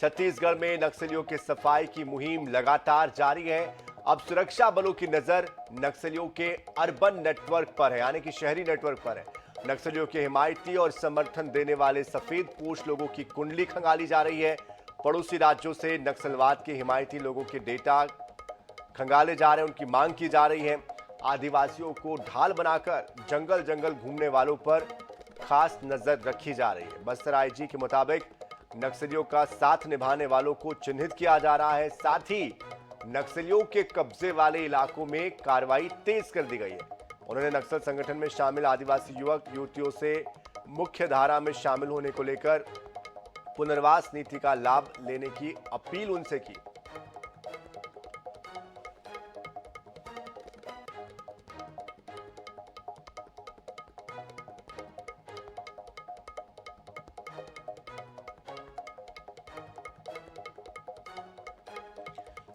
छत्तीसगढ़ में नक्सलियों की सफाई की मुहिम लगातार जारी है। अब सुरक्षा बलों की नजर नक्सलियों के अर्बन नेटवर्क पर है, यानी कि शहरी नेटवर्क पर है। नक्सलियों के हिमायती और समर्थन देने वाले सफेद पोश लोगों की कुंडली खंगाली जा रही है। पड़ोसी राज्यों से नक्सलवाद के हिमायती लोगों के डेटा खंगाले जा रहे हैं, उनकी मांग की जा रही है। आदिवासियों को ढाल बनाकर जंगल जंगल घूमने वालों पर खास नजर रखी जा रही है। बस्तर आईजी के मुताबिक नक्सलियों का साथ निभाने वालों को चिन्हित किया जा रहा है। साथ ही नक्सलियों के कब्जे वाले इलाकों में कार्रवाई तेज कर दी गई है। उन्होंने नक्सल संगठन में शामिल आदिवासी युवक युवतियों से मुख्य धारा में शामिल होने को लेकर पुनर्वास नीति का लाभ लेने की अपील उनसे की।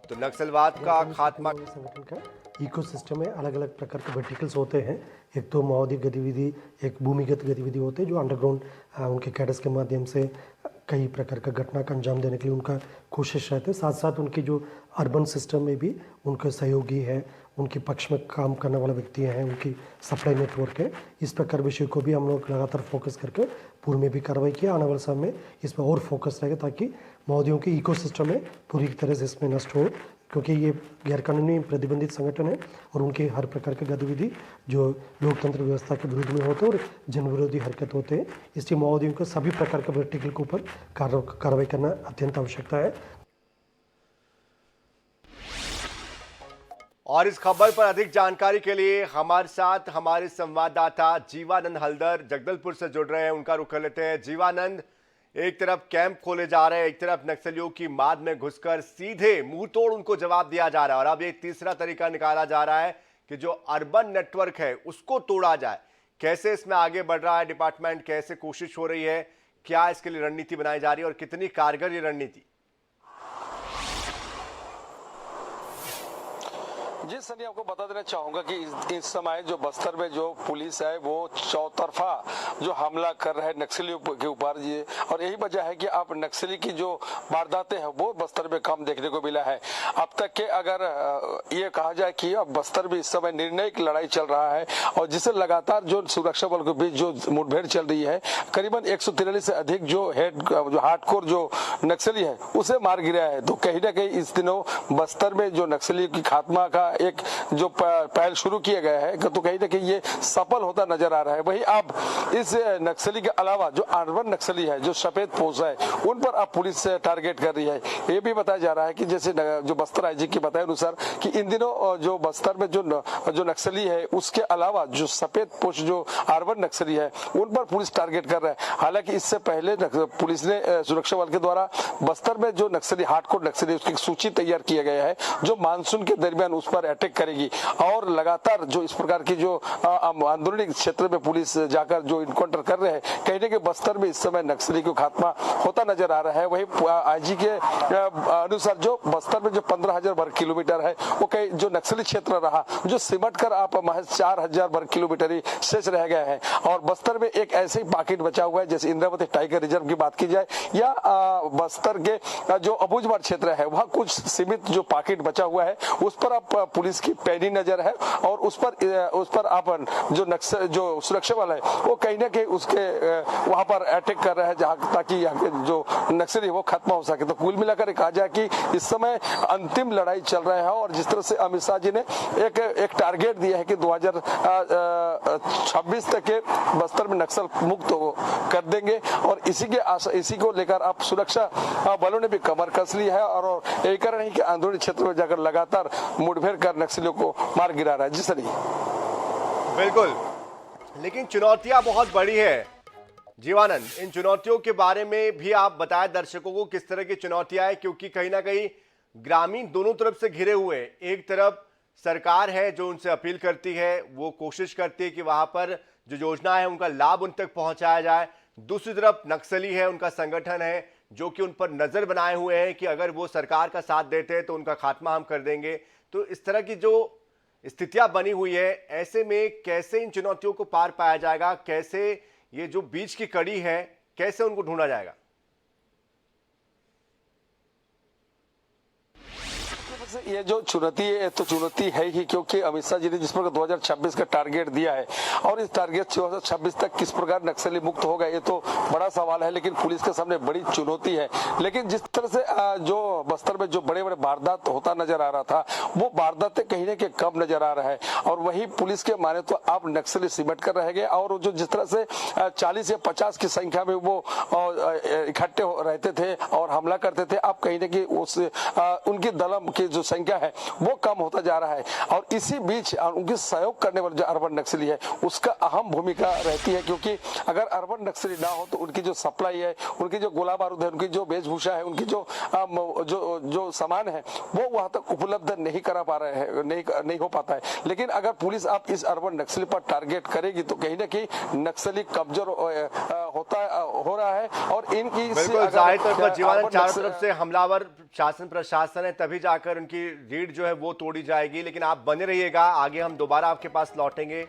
तो नक्सलवाद का खात्मा संगठन का इकोसिस्टम में अलग अलग प्रकार के वर्टिकल्स होते हैं। एक तो माओवादी गतिविधि, एक भूमिगत गतिविधि होते हैं जो अंडरग्राउंड उनके कैडर्स के माध्यम से कई प्रकार का घटना का अंजाम देने के लिए उनका कोशिश रहते हैं। साथ साथ उनके जो अर्बन सिस्टम में भी उनके सहयोगी है, उनके पक्ष में काम करने वाले व्यक्ति हैं, उनकी सप्लाई नेटवर्क है। इस प्रकार विषय को भी हम लोग लगातार फोकस करके पूर्व में भी कार्रवाई किया। आने वाले समय में इस पर और फोकस रहेगा ताकि माओवादियों के इकोसिस्टम में पूरी तरह से इसमें नष्ट हो, क्योंकि ये गैरकानूनी प्रतिबंधित संगठन है और उनके हर प्रकार की गतिविधि जो लोकतंत्र व्यवस्था के विरुद्ध में होते हैं और जन विरोधी हरकत होते हैं। इसलिए माओवादियों को सभी प्रकार के वर्टिकल के ऊपर कार्रवाई करना अत्यंत आवश्यकता है। और इस खबर पर अधिक जानकारी के लिए हमारे साथ हमारे संवाददाता जीवानंद हल्दर जगदलपुर से जुड़ रहे हैं। उनका रुख कर लेते हैं। जीवानंद, एक तरफ कैंप खोले जा रहे हैं, एक तरफ नक्सलियों की माद में घुसकर सीधे मुंह तोड़ उनको जवाब दिया जा रहा है, और अब एक तीसरा तरीका निकाला जा रहा है कि जो अर्बन नेटवर्क है उसको तोड़ा जाए। कैसे इसमें आगे बढ़ रहा है डिपार्टमेंट, कैसे कोशिश हो रही है, क्या इसके लिए रणनीति बनाई जा रही है और कितनी कारगर ये रणनीति? जी सनी, आपको बता देना चाहूंगा कि इस समय जो बस्तर में जो पुलिस है वो चौतरफा जो हमला कर रहा है नक्सलियों के ऊपर, ये और यही वजह है कि अब नक्सली की जो वारदातें हैं वो बस्तर में कम देखने को मिला है। अब तक के अगर ये कहा जाए कि अब बस्तर में इस समय निर्णायक लड़ाई चल रहा है और जिससे लगातार जो सुरक्षा बल के बीच जो मुठभेड़ चल रही है, करीबन 143 से अधिक जो हार्डकोर जो नक्सली है उसे मार गिरा है। तो कहीं ना कहीं इस दिनों बस्तर में जो नक्सली की खात्मा का एक जो पहल शुरू किया गया है तो कहीं ना कहीं ये सफल होता नजर आ रहा है। वहीं अब इस नक्सली के अलावा जो अर्बन नक्सली है, जो सफेद पोश है, उन पर अब पुलिस टारगेट कर रही है। ये भी बताया जा रहा है कि जैसे जो बस्तर आईजी की बताए अनुसार कि इन दिनों जो बस्तर में जो नक्सली है उसके अलावा जो सफेद पोश जो अर्बन नक्सली है उन पर पुलिस टारगेट कर रहा है। हालांकि इससे पहले पुलिस ने सुरक्षा बल के द्वारा बस्तर में जो नक्सली हार्डकोर नक्सली उसकी सूची तैयार किया गया है जो मानसून के दरमियान उस पर अटैक करेगी। और लगातार जो इस प्रकार की जो आंदोलनी क्षेत्र में पुलिस जाकर जो इनकाउंटर कर रहे हैं, कहीं ना कहीं बस्तर में इस समय नक्सली को खात्मा होता नजर आ रहा है। वही आईजी के अनुसार जो बस्तर में जो 15,000 वर्ग किलोमीटर है वो कई जो नक्सली क्षेत्र रहा जो सिमट कर आप महज 4,000 वर्ग किलोमीटर ही शेष रह गए हैं। और बस्तर में एक ऐसे ही पॉकेट बचा हुआ है, जैसे इंद्रावती टाइगर रिजर्व की बात की जाए या बस्तर के जो अबूझमाड़ क्षेत्र है वहाँ कुछ सीमित जो पॉकेट बचा हुआ है उस पर आप पुलिस की पैनी नजर है और उस पर अपन जो सुरक्षा वाला है वो कहीं ना कहीं उसके वहां पर अटैक कर रहा है जहां ताकि यहाँ के जो नक्सली वो खत्म हो सके। तो कुल मिलाकर कहा जाए कि इस समय अंतिम लड़ाई चल रहा है और जिस तरह से अमित शाह जी ने एक टारगेट दिया है कि 2026 तक के बस्तर में नक्सल मुक्त कर देंगे और इसी को लेकर अब सुरक्षा बलों ने भी कमर कस ली है और यही कारण है कि आंदोलन क्षेत्र में जाकर लगातार मुठभेड़ कर नक्सलियों को मार गिरा रहा है। जी सर, बिल्कुल, लेकिन चुनौतियां बहुत बड़ी है जीवानंद। इन चुनौतियों के बारे में भी आप बताएं दर्शकों को किस तरह की चुनौतियां हैं, क्योंकि कहीं ना कहीं ग्रामीण दोनों तरफ से घिरे हुए। एक तरफ सरकार है जो उनसे अपील करती है, वो कोशिश करती है कि वहां पर जो योजना है उनका लाभ उन तक पहुंचाया जाए। दूसरी तरफ नक्सली है, उनका संगठन है जो कि उन पर नजर बनाए हुए हैं कि अगर वो सरकार का साथ देते हैं तो उनका खात्मा हम कर देंगे। तो इस तरह की जो स्थितियां बनी हुई है, ऐसे में कैसे इन चुनौतियों को पार पाया जाएगा, कैसे ये जो बीच की कड़ी है कैसे उनको ढूंढा जाएगा? से ये जो चुनौती है तो चुनौती है ही, क्योंकि अमित शाह जी ने जिस प्रकार 2026 का टारगेट दिया है और इस टारगेट 2026 तक किस प्रकार नक्सली मुक्त होगा ये तो बड़ा सवाल है, लेकिन पुलिस के सामने बड़ी चुनौती है। लेकिन जिस तरह से जो बस्तर में जो बड़े बड़े वारदात होता नजर आ रहा था वो वारदातें कहीं ना कहीं कम नजर आ रहा है, और वही पुलिस के माने तो आप नक्सली सिमट कर रहेंगे, और जो जिस तरह से 40 या 50 की संख्या में वो इकट्ठे रहते थे और हमला करते थे, आप कहीं ना कहीं उस उनकी दलम की जो संख्या है वो कम होता जा रहा है। और इसी बीच उनकी सहयोग करने वाले जो अर्बन नक्सली है उसका अहम भूमिका रहती है, क्योंकि अगर अर्बन नक्सली ना हो तो उनकी जो सप्लाई है, उनकी जो गोला बारूद है, उनकी जो वेशभूषा है, उनकी जो सामान है वो वहां तक उपलब्ध नहीं करा पा रहे हैं, नहीं हो पाता है। लेकिन अगर पुलिस आप इस अर्बन नक्सली पर टारगेट करेगी तो कहीं ना कहीं नक्सली कमजोर हो रहा है, और इनकी बिल्कुल जाहिर तौर पर जीवानंद चारों तरफ से हमलावर शासन प्रशासन है, तभी जाकर उनकी रीढ़ जो है वो तोड़ी जाएगी। लेकिन आप बने रहिएगा, आगे हम दोबारा आपके पास लौटेंगे।